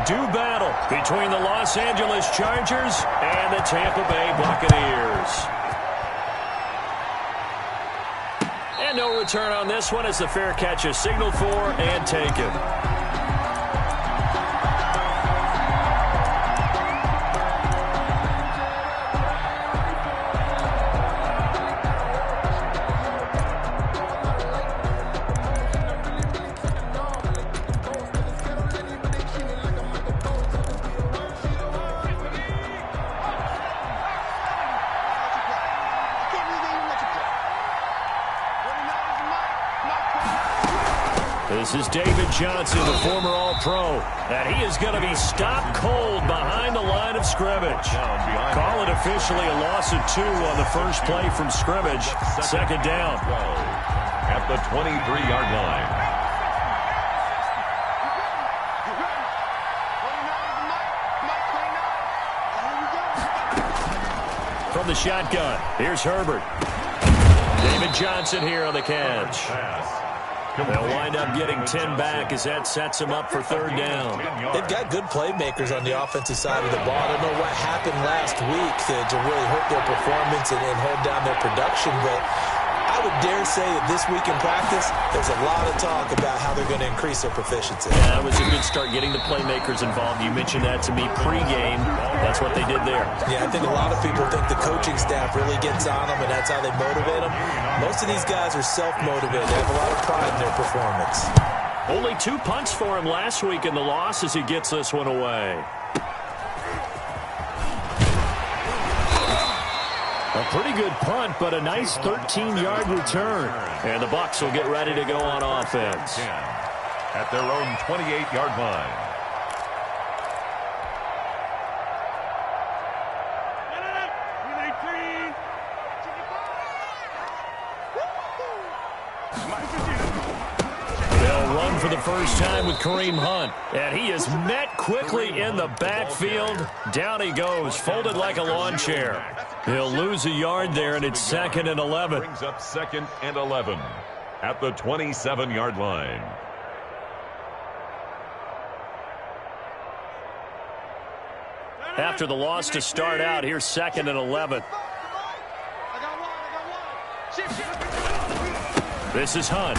do battle between the Los Angeles Chargers and the Tampa Bay Buccaneers. And no return on this one as the fair catch is signaled for and taken. This is David Johnson, the former All-Pro, and he is going to be stopped cold behind the line of scrimmage. Call it officially a loss of 2 on the first play from scrimmage. Second down. At the 23-yard line. From the shotgun, here's Herbert. David Johnson here on the catch. They'll wind up getting 10 back as that sets them up for third down. They've got good playmakers on the offensive side of the ball. I don't know what happened last week to really hurt their performance and hold down their production, but I would dare say that this week in practice, there's a lot of talk about how they're going to increase their proficiency. Yeah, that was a good start getting the playmakers involved. You mentioned that to me pregame. That's what they did there. Yeah, I think a lot of people think the coaching staff really gets on them, and that's how they motivate them. Most of these guys are self-motivated. They have a lot of pride in their performance. Only 2 punts for him last week in the loss as he gets this one away. A pretty good punt, but a nice 13-yard return. And the Bucs will get ready to go on offense. At their own 28-yard line. They'll run for the first time with Kareem Hunt. And he is met quickly in the backfield. Down he goes, folded like a lawn chair. He'll lose a yard there, and it's 2nd and 11. Brings up 2nd and 11 at the 27-yard line. After the loss to start out, here's 2nd and 11. This is Hunt.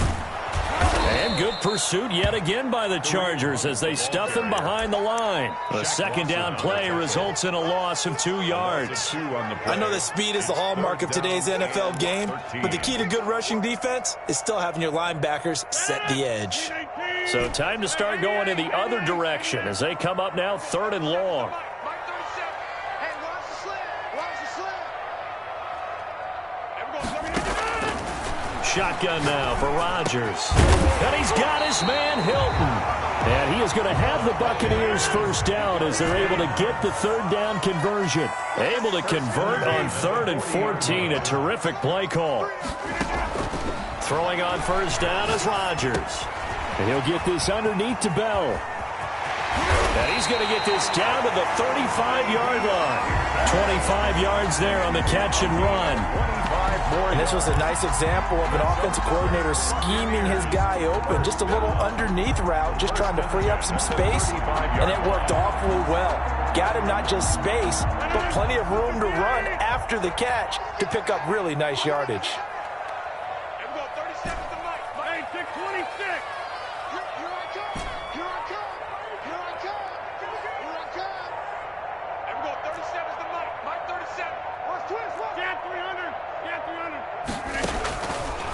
And good pursuit yet again by the Chargers as they stuff him behind the line. A second down play results in a loss of 2 yards. I know that speed is the hallmark of today's NFL game, but the key to good rushing defense is still having your linebackers set the edge. So time to start going in the other direction as they come up now 3rd and long. Shotgun now for Rodgers. And he's got his man Hilton. And he is going to have the Buccaneers first down as they're able to get the 3rd down conversion. Able to convert on 3rd and 14. A terrific play call. Throwing on first down is Rodgers. And he'll get this underneath to Bell. And he's going to get this down to the 35-yard line. 25 yards there on the catch and run. And this was a nice example of an offensive coordinator scheming his guy open. Just a little underneath route, just trying to free up some space, and it worked awfully well. Got him not just space, but plenty of room to run after the catch to pick up really nice yardage.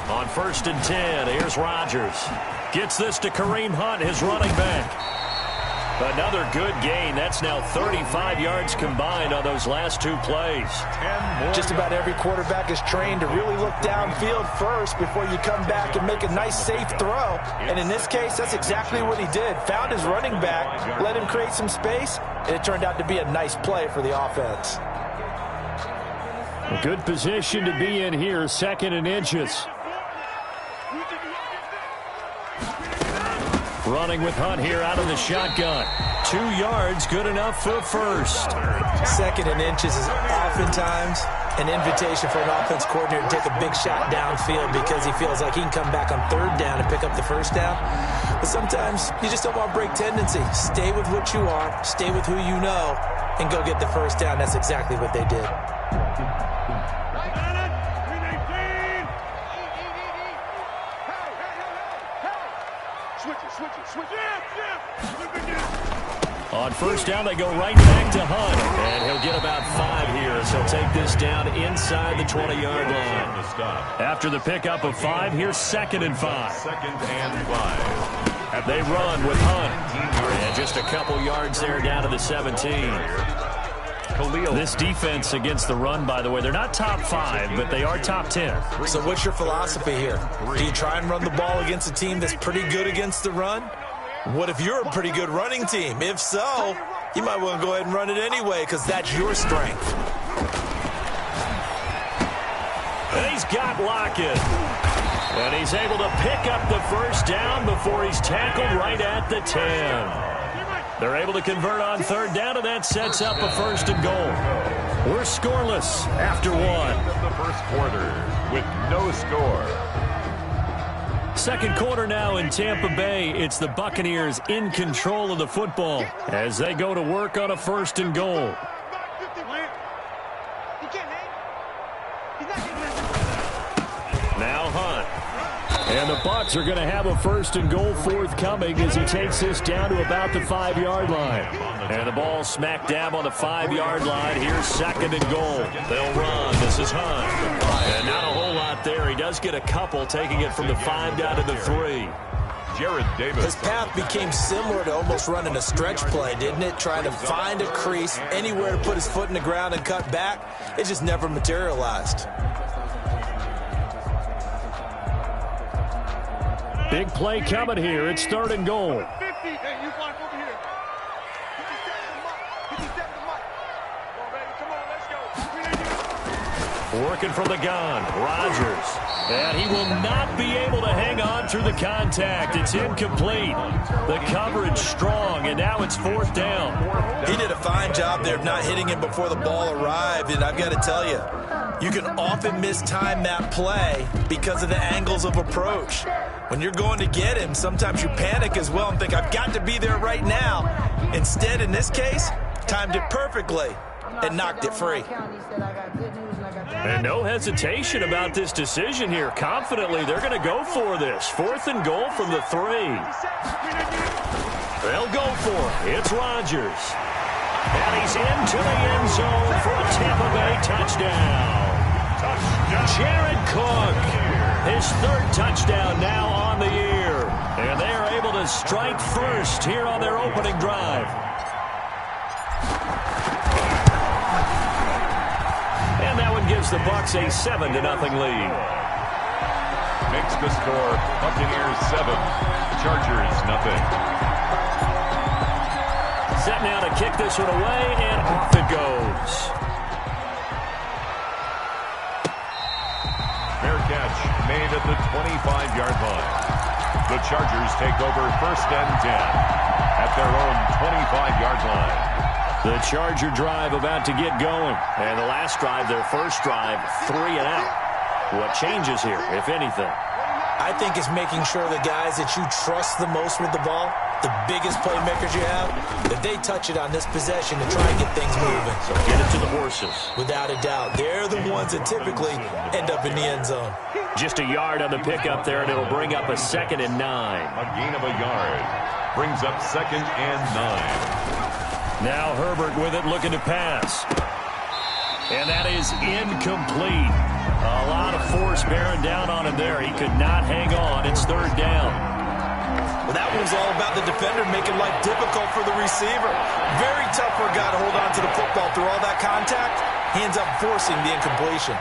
On 1st and 10, here's Rodgers. Gets this to Kareem Hunt, his running back. Another good gain. That's now 35 yards combined on those last 2 plays. Just about every quarterback is trained to really look downfield first before you come back and make a nice, safe throw. And in this case, that's exactly what he did. Found his running back, let him create some space, and it turned out to be a nice play for the offense. A good position to be in here, 2nd and inches. Running with Hunt here out of the shotgun. 2 yards, good enough for first. 2nd and inches is oftentimes an invitation for an offense coordinator to take a big shot downfield because he feels like he can come back on 3rd down and pick up the first down. But sometimes you just don't want break tendency. Stay with what you are, stay with who you know, and go get the first down. That's exactly what they did. On first down, they go right back to Hunt. And he'll get about 5 here as he'll take this down inside the 20-yard line. After the pickup of 5, here's 2nd and 5. 2nd and 5. They run with Hunt. And just a couple yards there down to the 17. This defense against the run, by the way, they're not top 5, but they are top 10. So what's your philosophy here? Do you try and run the ball against a team that's pretty good against the run? What if you're a pretty good running team? If so, you might want to go ahead and run it anyway because that's your strength. And he's got Lockett. And he's able to pick up the first down before he's tackled right at the 10. They're able to convert on 3rd down, and that sets up a 1st and goal. We're scoreless after 1. The first quarter with no score. Second quarter now in Tampa Bay. It's the Buccaneers in control of the football as they go to work on a 1st and goal. Now Hunt. And the Bucs are going to have a 1st and goal forthcoming as he takes this down to about the 5-yard line. And the ball smack dab on the 5-yard line. Here's 2nd and goal. They'll run. This is Hunt. And not a whole lot there. He does get a couple, taking it from the 5 down to the 3. Jared Davis. His path became similar to almost running a stretch play, didn't it? Trying to find a crease, anywhere to put his foot in the ground and cut back. It just never materialized. Big play coming here. It's 3rd and goal. Working from the gun, Rodgers. And he will not be able to hang on through the contact. It's incomplete. The coverage strong, and now it's 4th down. He did a fine job there of not hitting him before the ball arrived, and I've got to tell you, you can often mistime that play because of the angles of approach. When you're going to get him, sometimes you panic as well and think, I've got to be there right now. Instead, in this case, timed it perfectly and knocked it free. And no hesitation about this decision here. Confidently, they're going to go for this. 4th and goal from the 3. They'll go for it. It's Rodgers. And he's into the end zone for a Tampa Bay touchdown. Jared Cook, his 3rd touchdown now on the year. And they are able to strike first here on their opening drive. And that one gives the Bucs a 7-0 lead. Makes the score Buccaneers 7, Chargers 0. Set now to kick this one away, and off it goes. Fair catch made at the 25-yard line. The Chargers take over 1st and 10 at their own 25-yard line. The Charger drive about to get going. And the last drive, their first drive, 3 and out. What changes here, if anything? I think it's making sure the guys that you trust the most with the ball, the biggest playmakers you have, that they touch it on this possession to try and get things moving. So get it to the horses. Without a doubt. They're the ones that typically end up in the end zone. Just a yard on the pickup there, and it'll bring up a 2nd and 9. A gain of a yard brings up 2nd and 9. Now Herbert with it, looking to pass. And that is incomplete. A lot of force bearing down on him there. He could not hang on. It's 3rd down. Well, that one was all about the defender making life difficult for the receiver. Very tough for a guy to hold on to the football through all that contact. He ends up forcing the incompletion.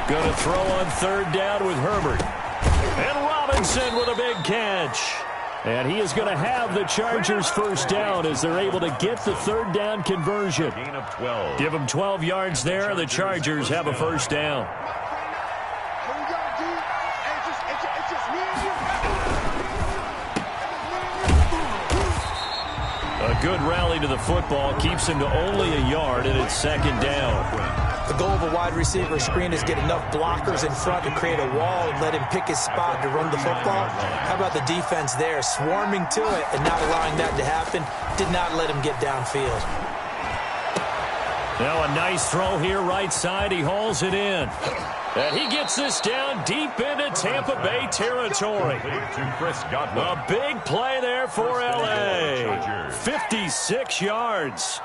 Going to throw on 3rd down with Herbert. And Robinson with a big catch. And he is going to have the Chargers first down as they're able to get the 3rd down conversion. Gain of 12. Give them 12 yards there. The Chargers have a first down. A good rally to the football keeps him to only a yard, and it's 2nd down. The goal of a wide receiver screen is get enough blockers in front to create a wall and let him pick his spot to run the football. How about the defense there, swarming to it and not allowing that to happen? Did not let him get downfield. Now a nice throw here right side. He hauls it in. And he gets this down deep into Tampa Bay territory. A big play there for L.A. 56 yards.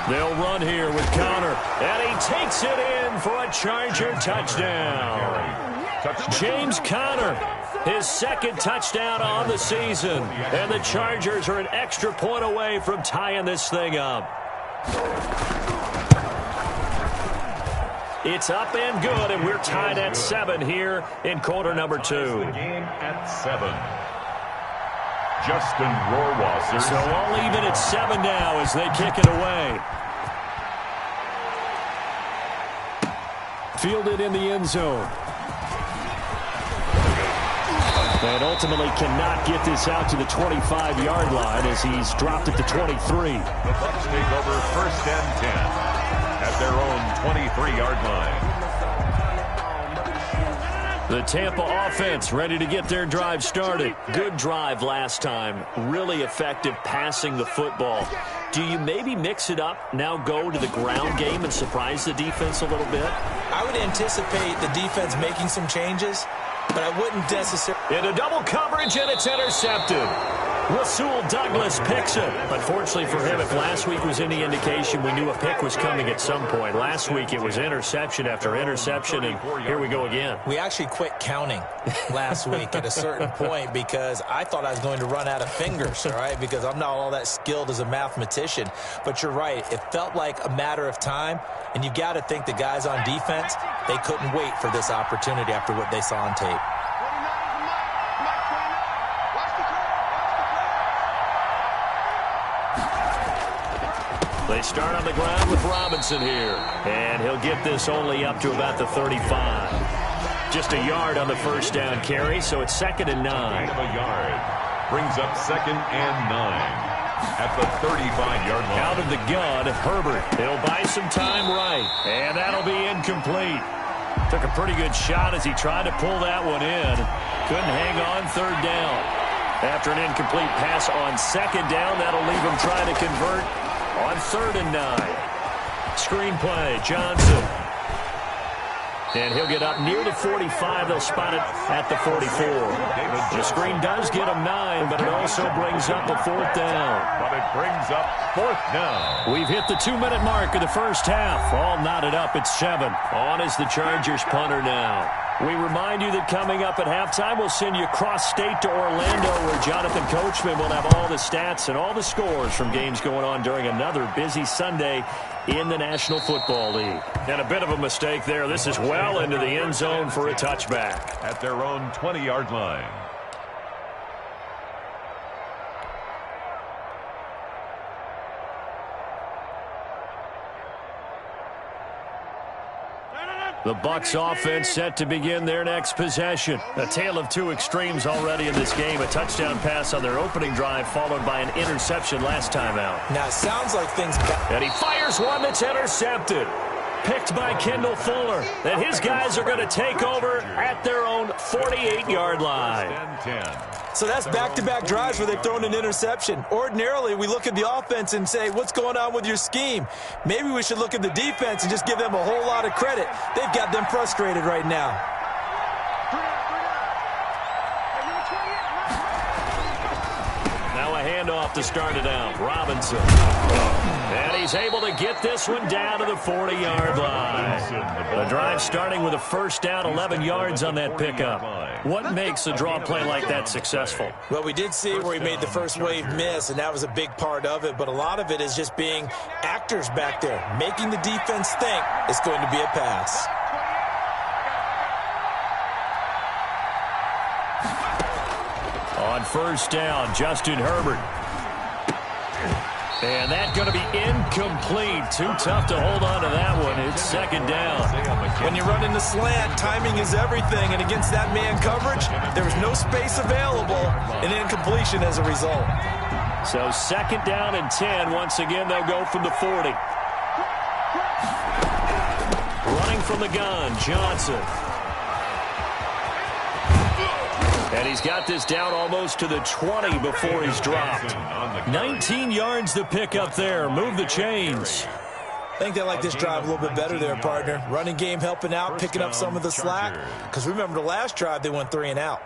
They'll run here with Conner, and he takes it in for a Charger touchdown. James Conner, his second touchdown on the season, and the Chargers are an extra point away from tying this thing up. It's up and good, and we're tied at 7 here in quarter number 2. Game at 7. Justin Rohrwasser. So all even at 7 now as they kick it away. Fielded in the end zone. And ultimately cannot get this out to the 25-yard line as he's dropped it to 23. The Bucs take over first and 10 at their own 23-yard line. The Tampa offense ready to get their drive started. Good drive last time. Really effective passing the football. Do you maybe mix it up, now go to the ground game and surprise the defense a little bit? I would anticipate the defense making some changes, but I wouldn't necessarily. Into double coverage, and it's intercepted. Rasul Douglas picks it. Unfortunately for him, if last week was any indication, we knew a pick was coming at some point. Last week it was interception after interception, and here we go again. We actually quit counting last week at a certain point because I thought I was going to run out of fingers, all right, because I'm not all that skilled as a mathematician. But you're right. It felt like a matter of time, and you've got to think the guys on defense, they couldn't wait for this opportunity after what they saw on tape. They start on the ground with Robinson here. And he'll get this only up to about the 35. Just a yard on the first down carry, so it's 2nd and 9. A yard brings up 2nd and 9 at the 35-yard line. Out of the gun, Herbert. He'll buy some time right. And that'll be incomplete. Took a pretty good shot as he tried to pull that one in. Couldn't hang on 3rd down. After an incomplete pass on 2nd down, that'll leave him trying to convert on 3rd and 9. Screenplay, Johnson. And he'll get up near the 45. They'll spot it at the 44. The screen does get him 9, but it also brings up a 4th down. But it brings up 4th down. We've hit the 2-minute mark of the first half. All knotted up at 7. On is the Chargers punter now. We remind you that coming up at halftime, we'll send you cross-state to Orlando, where Jonathan Coachman will have all the stats and all the scores from games going on during another busy Sunday in the National Football League. And a bit of a mistake there. This is well into the end zone for a touchback. At their own 20-yard line. The Bucs offense set to begin their next possession. A tale of two extremes already in this game. A touchdown pass on their opening drive followed by an interception last time out. Now, it sounds like things... And he fires one that's intercepted. Picked by Kendall Fuller. And his guys are going to take over at their own 48-yard line. So that's back-to-back drives where they've thrown an interception. Ordinarily, we look at the offense and say, what's going on with your scheme? Maybe we should look at the defense and just give them a whole lot of credit. They've got them frustrated right now. Now a handoff to start it out. Robinson. And he's able to get this one down to the 40-yard line. The drive starting with a first down, 11 yards on that pickup. What makes a draw play like that successful? Well, we did see where he made the first wave miss, and that was a big part of it. But a lot of it is just being actors back there, making the defense think it's going to be a pass. On first down, Justin Herbert. And that's going to be incomplete. Too tough to hold on to that one. It's second down. When you run in the slant, timing is everything. And against that man coverage, there was no space available. An incompletion as a result. So second down and 10. Once again, they'll go from the 40. Running from the gun, Johnson. And he's got this down almost to the 20 before he's dropped. 19 yards to pick up there. Move the chains. I think they like this drive a little bit better there, partner. Running game helping out, picking up some of the slack. Because remember the last drive, they went 3 and out.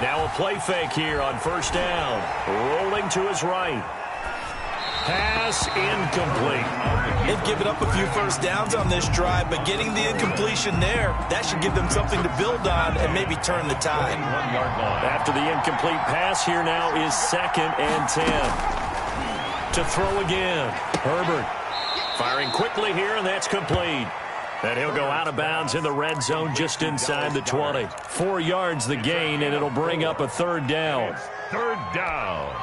Now a play fake here on first down. Rolling to his right. Pass incomplete. They've given up a few first downs on this drive, but getting the incompletion there, that should give them something to build on and maybe turn the tide. After the incomplete pass, here now is second and 10. To throw again. Herbert firing quickly here, and that's complete. And he'll go out of bounds in the red zone just inside the 20. 4 yards the gain, and it'll bring up a third down. Third down.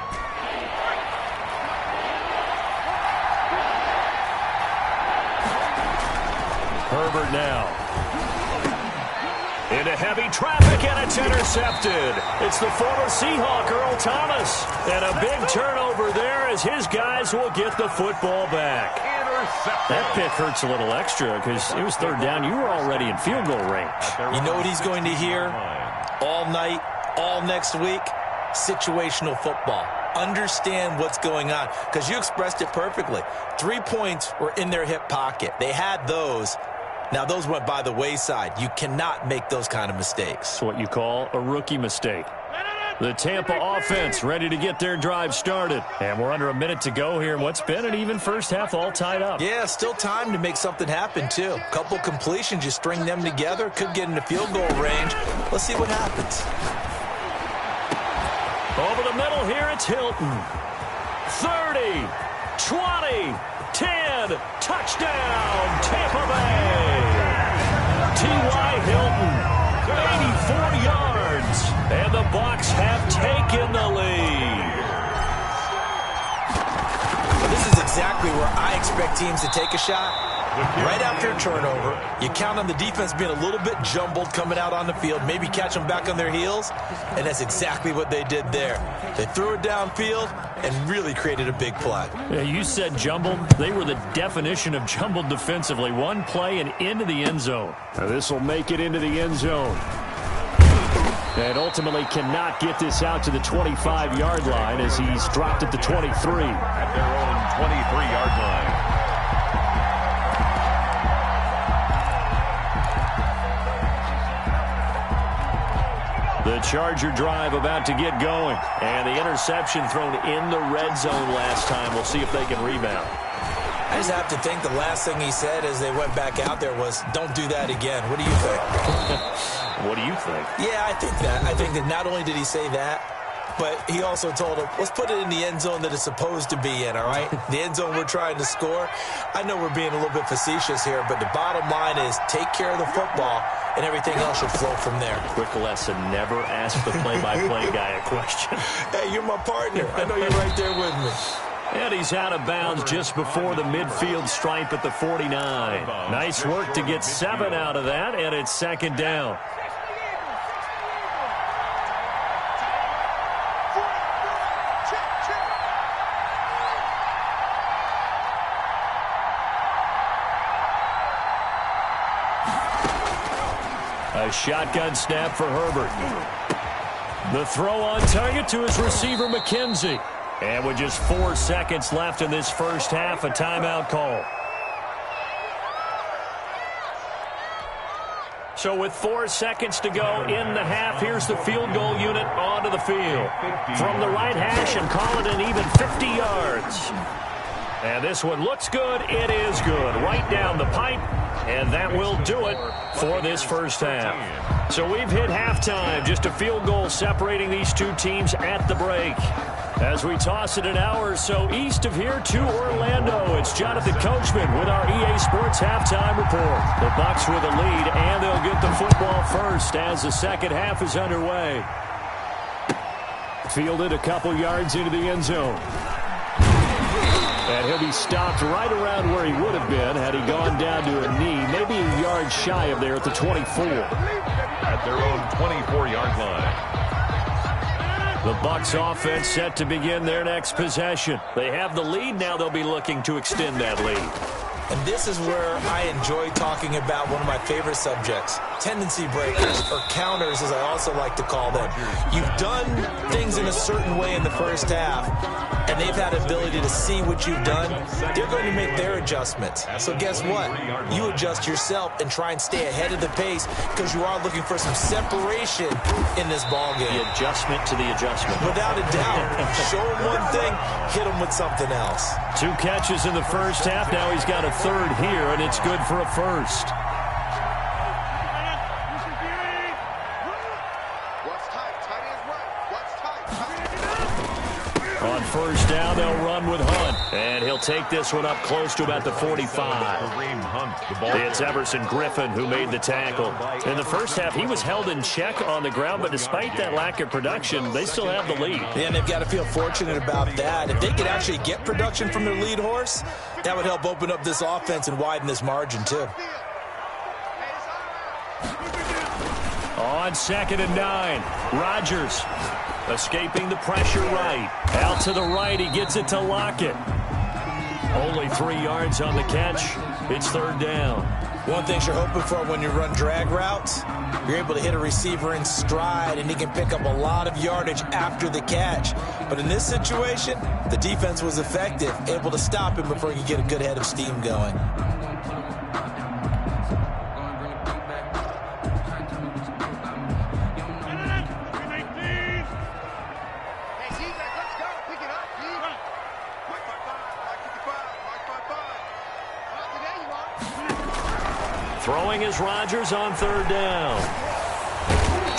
Herbert now. Into heavy traffic, and it's intercepted. It's the former Seahawk, Earl Thomas. And a big turnover there as his guys will get the football back. That pick hurts a little extra because it was third down. You were already in field goal range. You know what he's going to hear all night, all next week? Situational football. Understand what's going on, because you expressed it perfectly. 3 points were in their hip pocket. They had those. Now, those went by the wayside. You cannot make those kind of mistakes. It's what you call a rookie mistake. The Tampa offense ready to get their drive started. And we're under a minute to go here in what's been an even first half, all tied up. Yeah, still time to make something happen, too. Couple completions, you string them together, could get into field goal range. Let's see what happens. Over the middle here, it's Hilton. 30, 20, 10, touchdown, Tampa Bay. T.Y. Hilton, 84 yards, and the Bucs have taken the lead. This is exactly where I expect teams to take a shot. Right after a turnover, you count on the defense being a little bit jumbled coming out on the field, maybe catch them back on their heels, and that's exactly what they did there. They threw it downfield and really created a big play. Yeah, you said jumbled. They were the definition of jumbled defensively. One play and into the end zone. Now this will make it into the end zone. And ultimately cannot get this out to the 25-yard line as he's dropped at the 23. At their own 23-yard line. The Charger drive about to get going. And the interception thrown in the red zone last time. We'll see if they can rebound. I just have to think the last thing he said as they went back out there was, don't do that again. What do you think? What do you think? Yeah, I think that. I think that not only did he say that, but he also told him, let's put it in the end zone that it's supposed to be in, all right? The end zone we're trying to score. I know we're being a little bit facetious here, but the bottom line is take care of the football, and everything else should flow from there. Quick lesson, never ask the play-by-play guy a question. Hey, you're my partner. I know you're right there with me. And he's out of bounds just before the midfield stripe at the 49. Nice work to get 7 out of that, and it's second down. A shotgun snap for Herbert. The throw on target to his receiver, McKenzie. And with just 4 seconds left in this first half, a timeout call. So with 4 seconds to go in the half, here's the field goal unit onto the field. From the right hash and call it an even 50 yards. And this one looks good. It is good. Right down the pipe. And that will do it for this first half. So we've hit halftime. Just a field goal separating these two teams at the break. As we toss it an hour or so east of here to Orlando, it's Jonathan Coachman with our EA Sports Halftime Report. The Bucs with a lead, and they'll get the football first as the second half is underway. Fielded a couple yards into the end zone. And he'll be stopped right around where he would have been had he gone down to a knee, maybe a yard shy of there at the 24. At their own 24-yard line. The Bucs offense set to begin their next possession. They have the lead. Now they'll be looking to extend that lead. And this is where I enjoy talking about one of my favorite subjects, tendency breakers, or counters as I also like to call them. You've done things in a certain way in the first half, and they've had ability to see what you've done. They're going to make their adjustments. So guess what? You adjust yourself and try and stay ahead of the pace because you are looking for some separation in this ballgame. The adjustment to the adjustment. Without a doubt. Show him one thing, hit him with something else. 2 catches in the first half. Now he's got a third here, and it's good for a first. On first down, they'll run with Hunt. And he'll take this one up close to about the 45. It's Everson Griffin who made the tackle. In the first half, he was held in check on the ground, but despite that lack of production, they still have the lead. Yeah, and they've got to feel fortunate about that. If they could actually get production from their lead horse, that would help open up this offense and widen this margin, too. On 2nd and 9, Rodgers escaping the pressure right. Out to the right, he gets it to Lockett. Only 3 yards on the catch. It's 3rd down. One thing you're hoping for when you run drag routes, you're able to hit a receiver in stride, and he can pick up a lot of yardage after the catch. But in this situation, the defense was effective, able to stop him before he could get a good head of steam going. Throwing is Rodgers on 3rd down.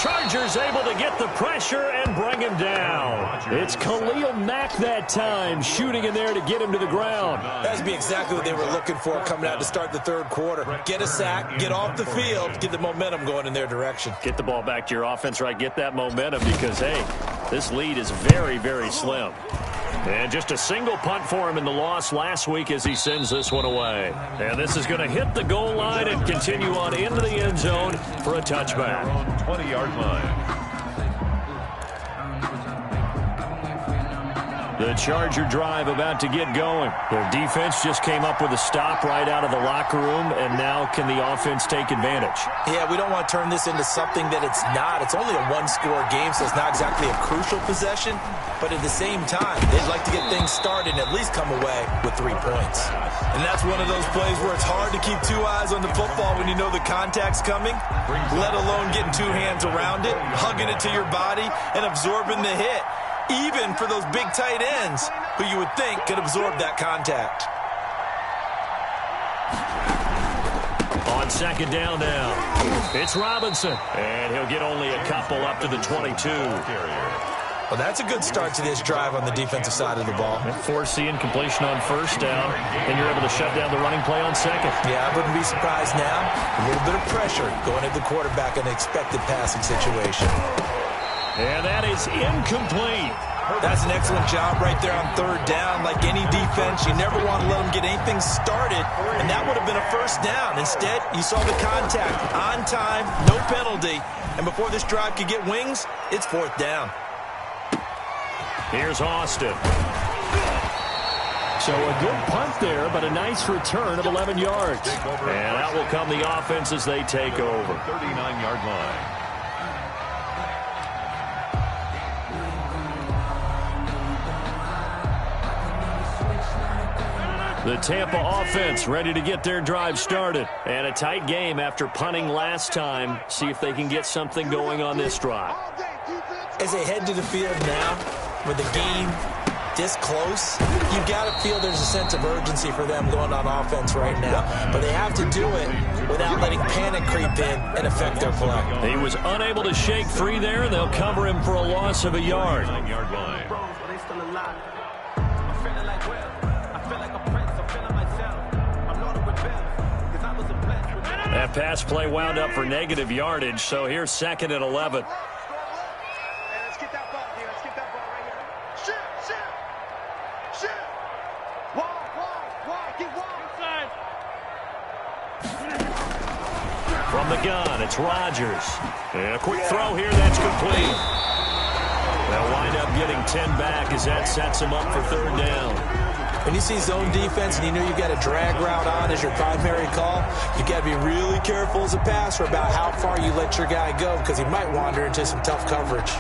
Chargers able to get the pressure and bring him down. It's Khalil Mack that time, shooting in there to get him to the ground. That'd be exactly what they were looking for coming out to start the 3rd quarter. Get a sack, get off the field, get the momentum going in their direction. Get the ball back to your offense, right? Get that momentum because, hey, this lead is very, very slim. And just a single punt for him in the loss last week as he sends this one away. And this is going to hit the goal line and continue on into the end zone for a touchback. 20-yard line. The Charger drive about to get going. Their defense just came up with a stop right out of the locker room, and now can the offense take advantage? Yeah, we don't want to turn this into something that it's not. It's only a one-score game, so it's not exactly a crucial possession. But at the same time, they'd like to get things started and at least come away with 3 points. And that's one of those plays where it's hard to keep 2 eyes on the football when you know the contact's coming, let alone getting 2 hands around it, hugging it to your body, and absorbing the hit. Even for those big tight ends who you would think could absorb that contact. On 2nd down now, it's Robinson. And he'll get only a couple up to the 22. Well, that's a good start to this drive on the defensive side of the ball. Forcing completion on 1st down, and you're able to shut down the running play on 2nd. Yeah, I wouldn't be surprised now. A little bit of pressure going at the quarterback in an expected passing situation. And that is incomplete. That's an excellent job right there on 3rd down. Like any defense, you never want to let them get anything started, and that would have been a 1st down. Instead, you saw the contact on time, no penalty, and before this drive could get wings, it's 4th down. Here's Austin. So a good punt there, but a nice return of 11 yards. And out will come the offense as they take over. 39-yard line. The Tampa offense ready to get their drive started. And a tight game after punting last time. See if they can get something going on this drive. As they head to the field now, with the game this close, you've got to feel there's a sense of urgency for them going on offense right now. But they have to do it without letting panic creep in and affect their play. He was unable to shake free there, and they'll cover him for a loss of a yard. 9-yard line. That pass play wound up for negative yardage, so here's 2nd and 11. Let's get that ball here. Let's get that ball right here. Shoot. Wide. Get wide. From the gun, it's Rodgers. And a quick throw here, that's complete. They'll wind up getting 10 back as that sets him up for 3rd down. When you see zone defense and you know you've got a drag route on as your primary call, you've got to be really careful as a passer about how far you let your guy go because he might wander into some tough coverage.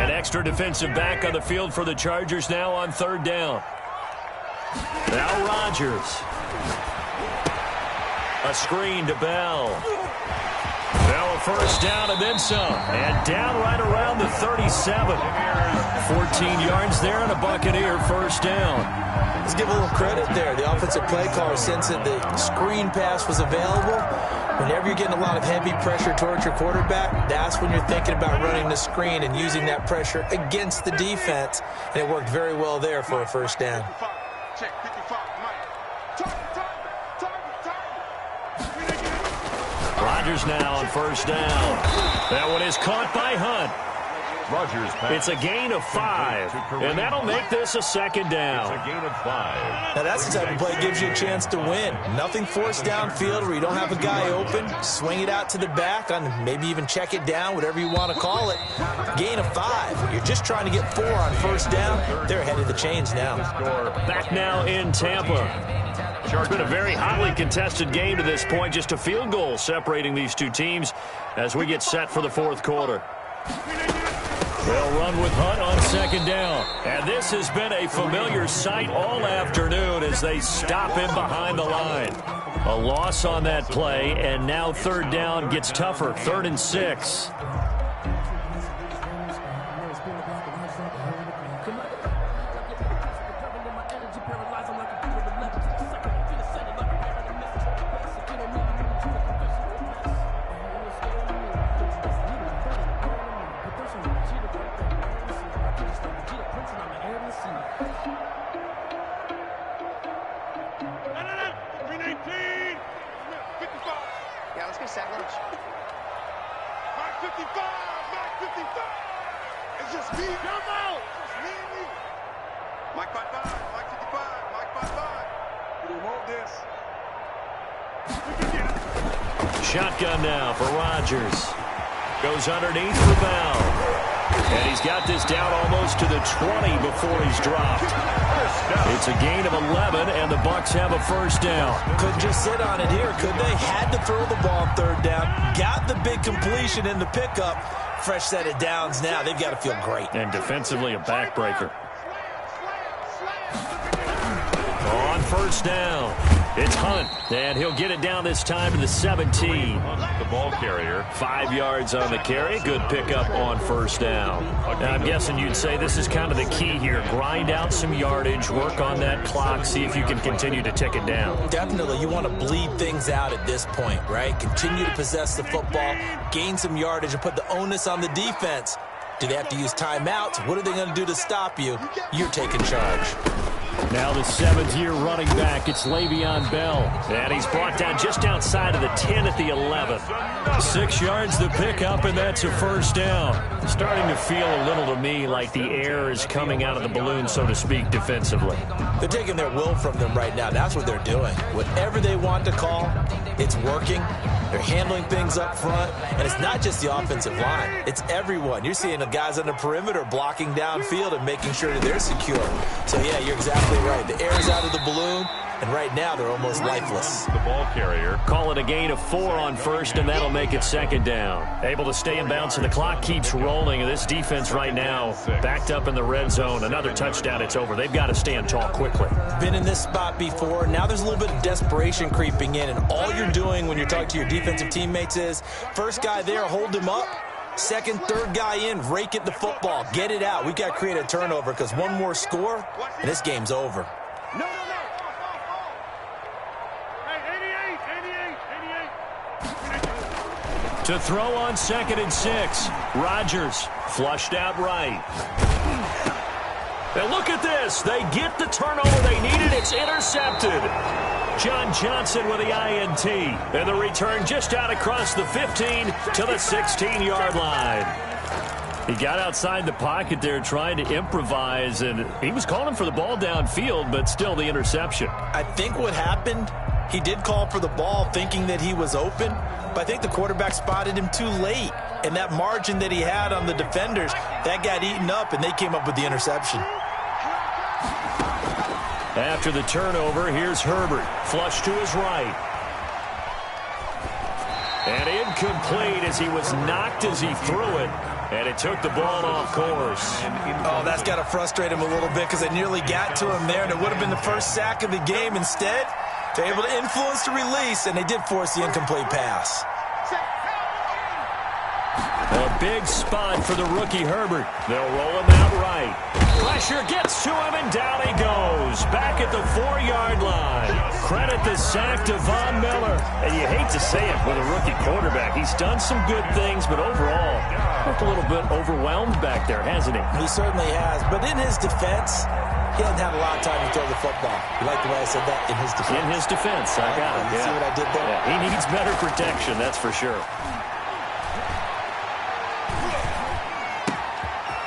Extra defensive back on the field for the Chargers now on 3rd down. Now Rodgers. A screen to Bell. Bell a 1st down and then some. And down right around the 37. 14 yards there and a Buccaneer 1st down. Let's give a little credit there. The offensive play caller sensed that the screen pass was available. Whenever you're getting a lot of heavy pressure towards your quarterback, that's when you're thinking about running the screen and using that pressure against the defense. And it worked very well there for a 1st down. Check 55. Rodgers now on 1st down. That one is caught by Hunt. Rodgers pass. It's a gain of 5, and that'll make this a 2nd down. It's a gain of 5. Now that's the type of play that gives you a chance to win. Nothing forced downfield where you don't have a guy open. Swing it out to the back on maybe even check it down, whatever you want to call it. Gain of 5. You're just trying to get 4 on 1st down. They're ahead of the chains now. Back now in Tampa. It's been a very hotly contested game to this point. Just a field goal separating these two teams as we get set for the 4th quarter. They'll run with Hunt on 2nd down. And this has been a familiar sight all afternoon as they stop him behind the line. A loss on that play, and now 3rd down gets tougher. 3rd and 6. Shotgun now for Rodgers. Goes underneath for Bell. And he's got this down almost to the 20 before he's dropped. It's a gain of 11, and the Bucs have a 1st down. Couldn't just sit on it here, could they? Had to throw the ball on 3rd down. Got the big completion in the pickup. Fresh set of downs now. They've got to feel great. And defensively a backbreaker. On 1st down, it's Hunt, and he'll get it down this time to the 17. The ball carrier. 5 yards on the carry. Good pickup on 1st down. Now, I'm guessing you'd say this is kind of the key here. Grind out some yardage, work on that clock, see if you can continue to tick it down. Definitely. You want to bleed things out at this point, right? Continue to possess the football, gain some yardage, and put the onus on the defense. Do they have to use timeouts? What are they going to do to stop you? You're taking charge. Now the 7th-year running back, it's Le'Veon Bell. And he's brought down just outside of the 10 at the 11. 6 yards the pickup, and that's a 1st down. Starting to feel a little to me like the air is coming out of the balloon, so to speak, defensively. They're taking their will from them right now. That's what they're doing. Whatever they want to call, it's working. They're handling things up front, and it's not just the offensive line. It's everyone. You're seeing the guys on the perimeter blocking downfield and making sure that they're secure. So, yeah, you're exactly right. The air's out of the balloon. and right now they're almost lifeless. The ball carrier. Call it a gain of 4 on first, and that'll make it second down. Able to stay in bounds, and the clock keeps rolling. And this defense right now backed up in the red zone. Another touchdown, it's over. They've got to stand tall quickly. Been in this spot before. Now there's a little bit of desperation creeping in, and all you're doing when you're talking to your defensive teammates is, first guy there, hold him up. Second, third guy in, rake at the football. Get it out. We've got to create a turnover because one more score, and this game's over. No. Hey, 88. To throw on 2nd and 6. Rodgers flushed out right. And look at this. They get the turnover they needed. It's intercepted. John Johnson with the INT. And the return just out across the 15 to the 16-yard line. He got outside the pocket there trying to improvise, and he was calling for the ball downfield, but still the interception. I think what happened, he did call for the ball thinking that he was open, but I think the quarterback spotted him too late. And that margin that he had on the defenders, that got eaten up, and they came up with the interception. After the turnover, here's Herbert. Flush to his right. And incomplete as he was knocked as he threw it. And it took the ball off course. Oh, that's got to frustrate him a little bit because they nearly got to him there, and it would have been the first sack of the game. Instead, they're able to influence the release, and they did force the incomplete pass. A big spot for the rookie Herbert. They'll roll him out right. Pressure gets to him, and down he goes. Back at the 4-yard line. Credit the sack to Von Miller. And you hate to say it with a rookie quarterback. He's done some good things, but overall, looked a little bit overwhelmed back there, hasn't he? He certainly has. But in his defense, he hasn't had a lot of time to throw the football. You like the way I said that? In his defense. In his defense. I got it. You see what I did there? Yeah, he needs better protection, that's for sure.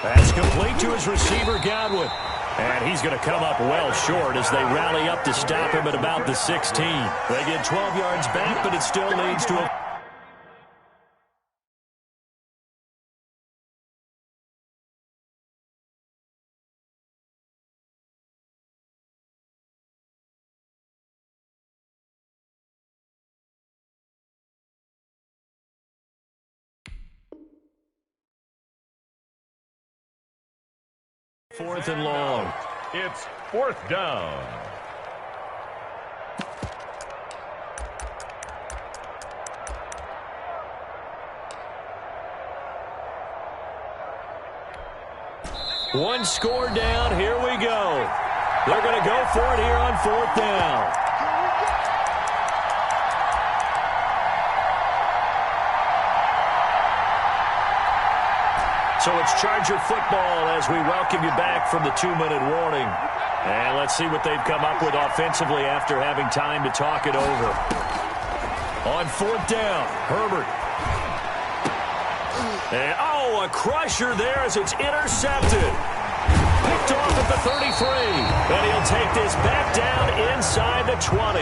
That's complete to his receiver, Godwin. And he's going to come up well short as they rally up to stop him at about the 16. They get 12 yards back, but it still leads to a... Fourth and long. It's 4th down. One score down. Here we go. They're going to go for it here on 4th down. So it's Charger football as we welcome you back from the 2-minute warning. And let's see what they've come up with offensively after having time to talk it over. On 4th down, Herbert. And, a crusher there as it's intercepted. Picked off at the 33. And he'll take this back down inside the 20.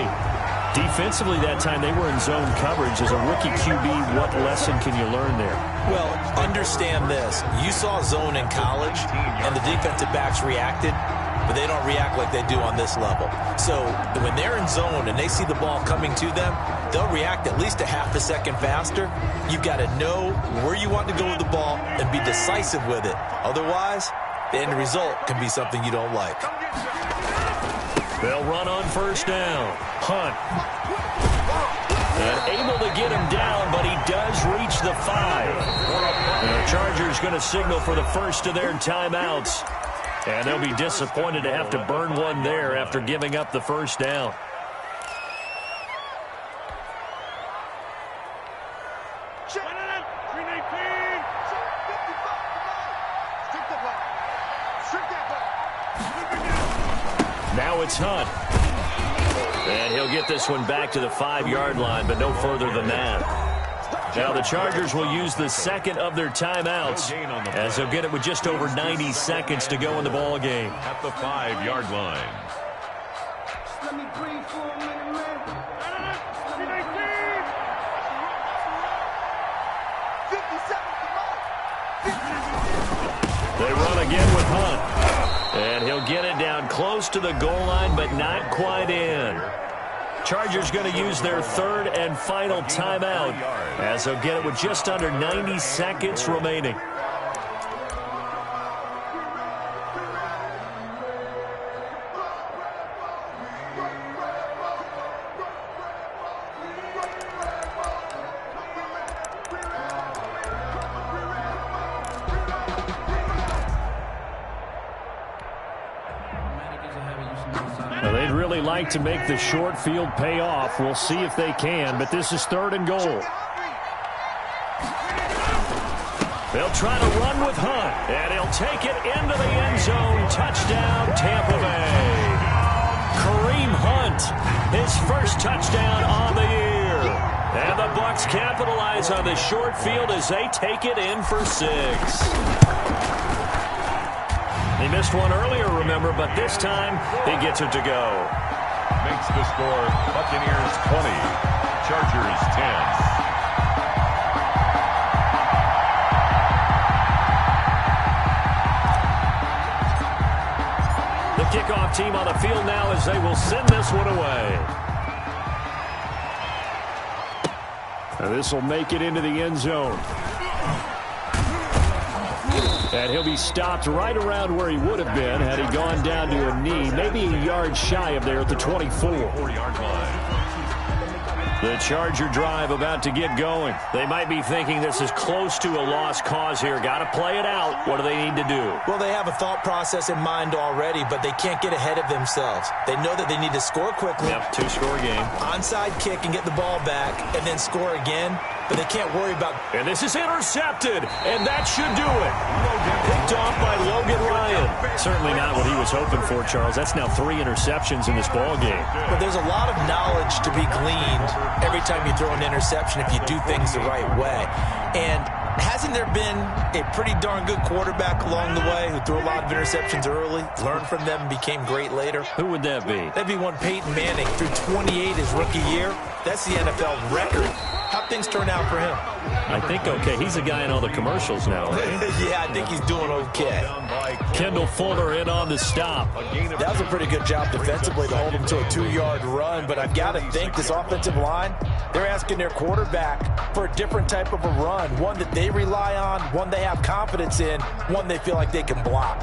Defensively that time, they were in zone coverage. As a rookie QB, what lesson can you learn there? Well, understand this. You saw zone in college, and the defensive backs reacted, but they don't react like they do on this level. So when they're in zone and they see the ball coming to them, they'll react at least a half a second faster. You've got to know where you want to go with the ball and be decisive with it. Otherwise, the end result can be something you don't like. They'll run on 1st down. Hunt. And able to get him down, but he does reach the 5. And the Chargers going to signal for the first of their timeouts. And they'll be disappointed to have to burn one there after giving up the 1st down. Now it's Hunt. And he'll get this one back to the 5-yard line, but no further than that. Now the Chargers will use the second of their timeouts as they'll get it with just over 90 seconds to go in the ball game. At the 5-yard line. Let me breathe for a minute, man. 57, come on. They run again with Hunt. And he'll get it down close to the goal line, but not quite in. Chargers going to use their third and final timeout as they'll get it with just under 90 seconds remaining. Now, they'd really like to make the short field pay off. We'll see if they can, but this is third and goal. They'll try to run with Hunt, and he'll take it into the end zone. Touchdown, Tampa Bay. Kareem Hunt, his first touchdown on the year. And the Bucs capitalize on the short field as they take it in for 6. He missed one earlier, remember, but this time he gets it to go. Makes the score Buccaneers 20, Chargers 10. The kickoff team on the field now as they will send this one away. Now this will make it into the end zone. And he'll be stopped right around where he would have been had he gone down to a knee, maybe a yard shy of there at the 24. 4-yard line. The Charger drive about to get going. They might be thinking this is close to a lost cause here. Got to play it out. What do they need to do? Well, they have a thought process in mind already, but they can't get ahead of themselves. They know that they need to score quickly. Yep, 2-score game. Onside kick and get the ball back, and then score again. But they can't worry about... And this is intercepted, and that should do it. Picked off by Logan Ryan. Certainly not what he was hoping for, Charles. That's now 3 interceptions in this ball game. But there's a lot of knowledge to be gleaned every time you throw an interception if you do things the right way. And hasn't there been a pretty darn good quarterback along the way who threw a lot of interceptions early, learned from them, and became great later? Who would that be? That'd be one Peyton Manning, threw 28 his rookie year. That's the NFL record. How'd things turn out for him? I think okay. He's a guy in all the commercials now, right? Yeah, I think he's doing okay. Kendall Fuller in on the stop. That was a pretty good job defensively to hold him to a 2-yard run, but I've got to think this offensive line, they're asking their quarterback for a different type of a run, one that they rely on, one they have confidence in, one they feel like they can block.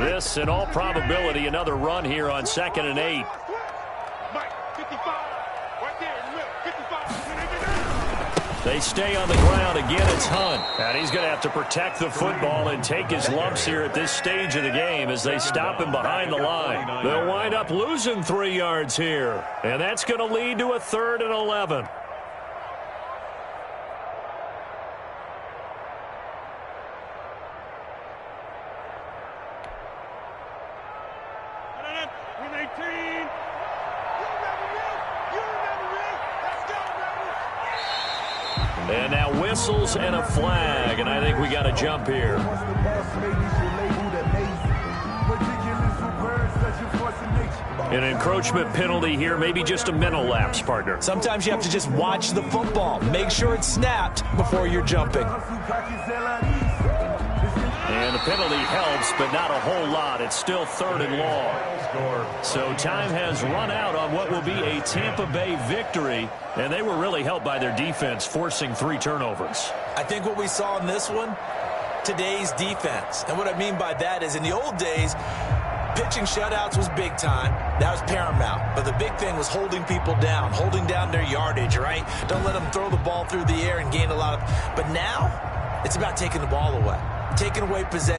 This, in all probability, another run here on 2nd and 8. They stay on the ground. Again, it's Hunt. And he's going to have to protect the football and take his lumps here at this stage of the game as they stop him behind the line. They'll wind up losing 3 yards here. And that's going to lead to a 3rd and 11. And now whistles and a flag, and I think we got a jump here. An encroachment penalty here, maybe just a mental lapse, partner. Sometimes you have to just watch the football. Make sure it's snapped before you're jumping. And the penalty helps, but not a whole lot. It's still 3rd and long. So time has run out on what will be a Tampa Bay victory, and they were really helped by their defense, forcing 3 turnovers. I think what we saw in this one, today's defense. And what I mean by that is in the old days, pitching shutouts was big time. That was paramount. But the big thing was holding people down, holding down their yardage, right? Don't let them throw the ball through the air and gain a lot of... But now, it's about taking the ball away, taking away possession.